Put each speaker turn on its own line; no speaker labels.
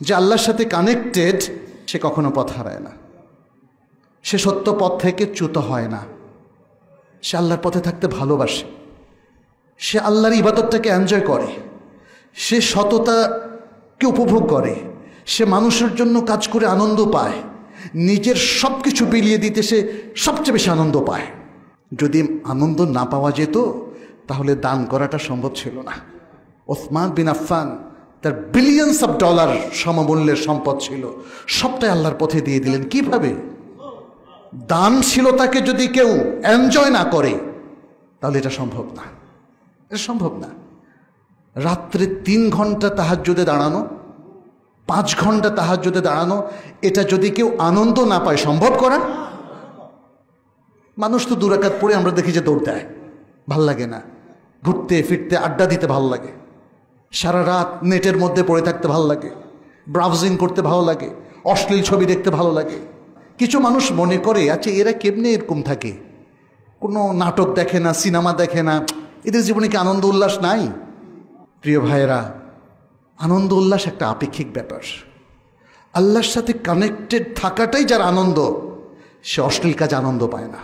যে আল্লাহর সাথে কানেক্টেড, সে কখনো পথ হারায় না, সে সত্য পথ থেকে চ্যুত হয় না, সে আল্লাহর পথে থাকতে ভালোবাসে, সে আল্লাহর ইবাদতটাকে এনজয় করে, সে সততাকে উপভোগ করে, সে মানুষের জন্য কাজ করে আনন্দ পায়, নিজের সব কিছু বিলিয়ে দিতে সে সবচেয়ে বেশি আনন্দ পায়। যদি আনন্দ না পাওয়া যেত তাহলে দান করাটা সম্ভব ছিল না। ওসমান বিন আফফান, তার বিলিয়নস অফ ডলার সমমূল্যের সম্পদ ছিল, সবটাই আল্লাহর পথে দিয়ে দিলেন। কিভাবে? দানশীলতাকে যদি কেউ এনজয় না করে তাহলে এটা সম্ভব না, এটা সম্ভব না। রাত্রে 3 ঘন্টা তাহাজ্জুদে দাঁড়ানো, 5 ঘন্টা তাহাজ্জুদে দাঁড়ানো, এটা যদি কেউ আনন্দ না পায় সম্ভব করা? মানুষ তো 2 রাকাত পড়ে আমরা দেখি যে দৌড় দেয়, ভাল লাগে না। ঘুরতে ফিরতে আড্ডা দিতে ভালো লাগে, সারা রাত নেটের মধ্যে পড়ে থাকতে ভালো লাগে, ব্রাউজিং করতে ভালো লাগে, অশ্লীল ছবি দেখতে ভালো লাগে। কিছু মানুষ মনে করে আচ্ছা এরা কেমনে এরকম থাকে, কোনো নাটক দেখে না, সিনেমা দেখে না, এদের জীবনে কি আনন্দ উল্লাস নাই? প্রিয় ভাইয়েরা, আনন্দ উল্লাস একটা আপেক্ষিক ব্যাপার। আল্লাহর সাথে কানেক্টেড থাকাটাই যার আনন্দ, সে অশ্লীল কাজ আনন্দ পায় না।